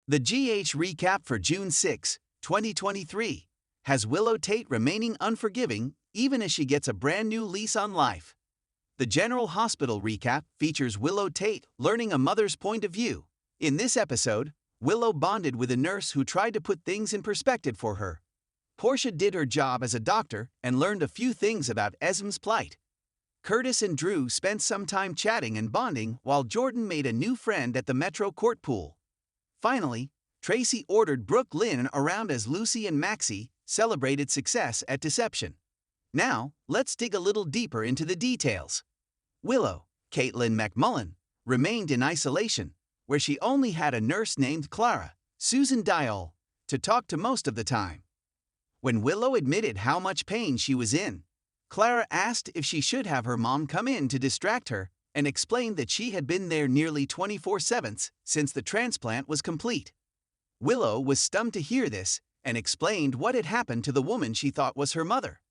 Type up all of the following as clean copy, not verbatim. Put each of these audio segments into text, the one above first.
The GH recap for June 6, 2023, has Willow Tait remaining unforgiving even as she gets a brand new lease on life. The General Hospital recap features Willow Tait learning a mother's point of view. In this episode, Willow bonded with a nurse who tried to put things in perspective for her. Portia did her job as a doctor and learned a few things about Esm's plight. Curtis and Drew spent some time chatting and bonding while Jordan made a new friend at the Metro court pool. Finally, Tracy ordered Brooke Lynn around as Lucy and Maxie celebrated success at Deception. Now, let's dig a little deeper into the details. Willow, Caitlin McMullen, remained in isolation, where she only had a nurse named Clara, Susan Dial, to talk to most of the time. When Willow admitted how much pain she was in, Clara asked if she should have her mom come in to distract her and explained that she had been there nearly 24/7 since the transplant was complete. Willow was stunned to hear this and explained what had happened to the woman she thought was her mother.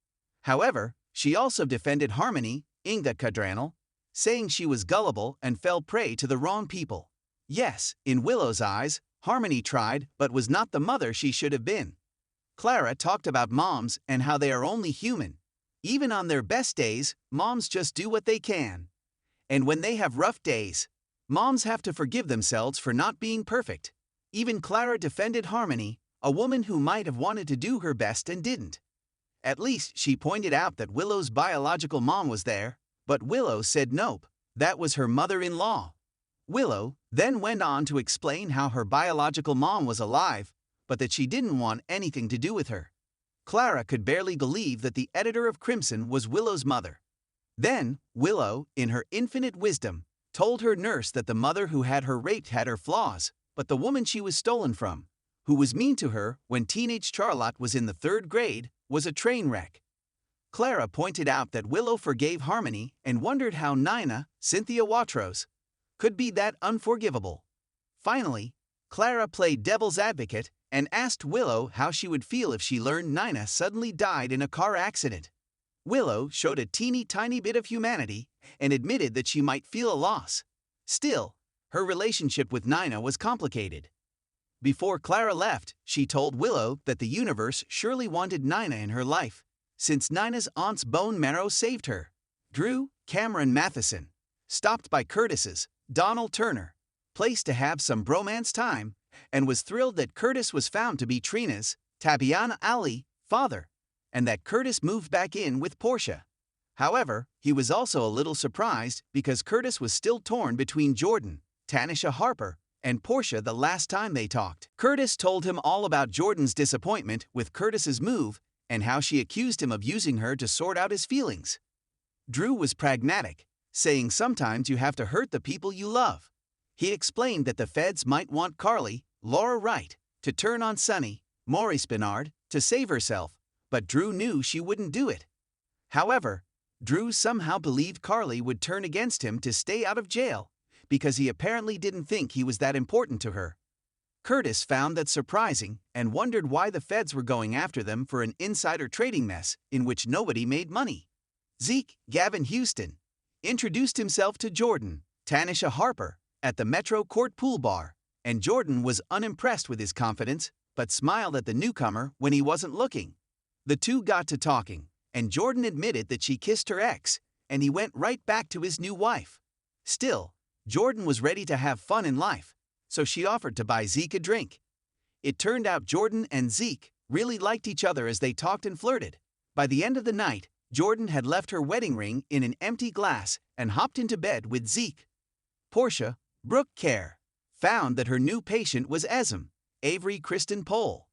However, she also defended Harmony, Inga Cadranel, saying she was gullible and fell prey to the wrong people. Yes, in Willow's eyes, Harmony tried but was not the mother she should have been. Clara talked about moms and how they are only human. Even on their best days, moms just do what they can. And when they have rough days, moms have to forgive themselves for not being perfect. Even Clara defended Harmony, a woman who might have wanted to do her best and didn't. At least she pointed out that Willow's biological mom was there, but Willow said nope, that was her mother-in-law. Willow then went on to explain how her biological mom was alive, but that she didn't want anything to do with her. Clara could barely believe that the editor of Crimson was Willow's mother. Then, Willow, in her infinite wisdom, told her nurse that the mother who had her raped had her flaws, but the woman she was stolen from, who was mean to her when teenage Charlotte was in the 3rd grade, was a train wreck. Clara pointed out that Willow forgave Harmony and wondered how Nina, Cynthia Watros, could be that unforgivable. Finally, Clara played devil's advocate and asked Willow how she would feel if she learned Nina suddenly died in a car accident. Willow showed a teeny tiny bit of humanity and admitted that she might feel a loss. Still, her relationship with Nina was complicated. Before Clara left, she told Willow that the universe surely wanted Nina in her life, since Nina's aunt's bone marrow saved her. Drew, Cameron Matheson, stopped by Curtis's, Donald Turner, place to have some bromance time, and was thrilled that Curtis was found to be Trina's, Tabiana Ali, father, and that Curtis moved back in with Portia. However, he was also a little surprised because Curtis was still torn between Jordan, Tanisha Harper, and Portia the last time they talked. Curtis told him all about Jordan's disappointment with Curtis's move and how she accused him of using her to sort out his feelings. Drew was pragmatic, saying sometimes you have to hurt the people you love. He explained that the feds might want Carly, Laura Wright, to turn on Sonny, Maurice Bernard, to save herself, but Drew knew she wouldn't do it. However, Drew somehow believed Carly would turn against him to stay out of jail, because he apparently didn't think he was that important to her. Curtis found that surprising and wondered why the feds were going after them for an insider trading mess in which nobody made money. Zeke, Gavin Houston, introduced himself to Jordan, Tanisha Harper, at the Metro Court pool bar, and Jordan was unimpressed with his confidence, but smiled at the newcomer when he wasn't looking. The two got to talking, and Jordan admitted that she kissed her ex, and he went right back to his new wife. Still, Jordan was ready to have fun in life, so she offered to buy Zeke a drink. It turned out Jordan and Zeke really liked each other as they talked and flirted. By the end of the night, Jordan had left her wedding ring in an empty glass and hopped into bed with Zeke. Portia, Brooke Care, found that her new patient was Esm, Avery Kristen Pohl.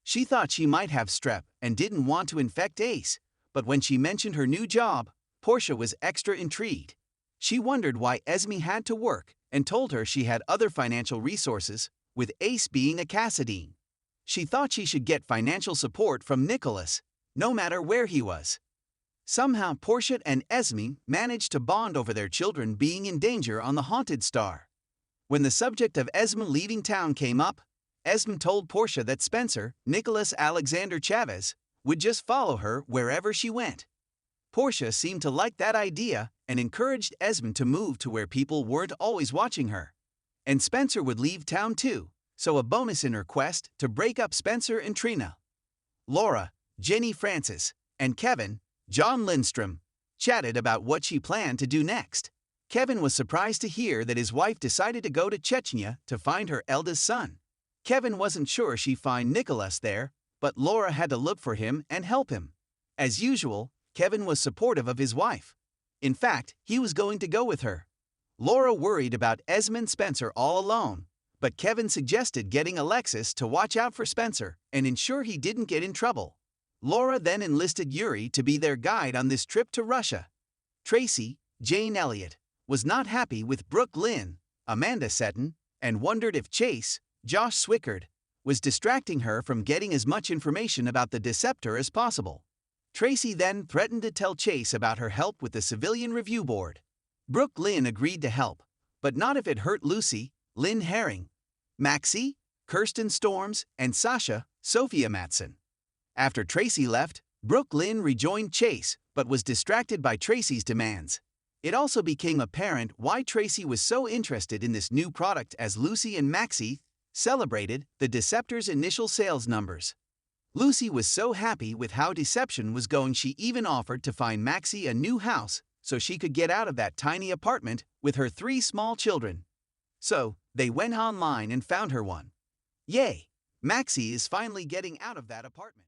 She thought she might have strep and didn't want to infect Ace, but when she mentioned her new job, Portia was extra intrigued. She wondered why Esme had to work and told her she had other financial resources, with Ace being a Cassadine. She thought she should get financial support from Nicholas, no matter where he was. Somehow Portia and Esme managed to bond over their children being in danger on the Haunted Star. When the subject of Esme leaving town came up, Esme told Portia that Spencer, Nicholas Alexander Chavez, would just follow her wherever she went. Portia seemed to like that idea and encouraged Esme to move to where people weren't always watching her. And Spencer would leave town too, so a bonus in her quest to break up Spencer and Trina. Laura, Jenny Francis, and Kevin, John Lindstrom, chatted about what she planned to do next. Kevin was surprised to hear that his wife decided to go to Chechnya to find her eldest son. Kevin wasn't sure she'd find Nicholas there, but Laura had to look for him and help him. As usual, Kevin was supportive of his wife. In fact, he was going to go with her. Laura worried about Esmond Spencer all alone, but Kevin suggested getting Alexis to watch out for Spencer and ensure he didn't get in trouble. Laura then enlisted Yuri to be their guide on this trip to Russia. Tracy, Jane Elliott, was not happy with Brooke Lynn, Amanda Seton, and wondered if Chase, Josh Swickard, was distracting her from getting as much information about the Deceptor as possible. Tracy then threatened to tell Chase about her help with the Civilian Review Board. Brooke Lynn agreed to help, but not if it hurt Lucy, Lynn Herring, Maxie, Kirsten Storms, and Sasha, Sophia Matson. After Tracy left, Brooke Lynn rejoined Chase, but was distracted by Tracy's demands. It also became apparent why Tracy was so interested in this new product as Lucy and Maxie celebrated the Deceptor's initial sales numbers. Lucy was so happy with how Deception was going she even offered to find Maxie a new house so she could get out of that tiny apartment with her 3 small children. So, they went online and found her one. Yay! Maxie is finally getting out of that apartment.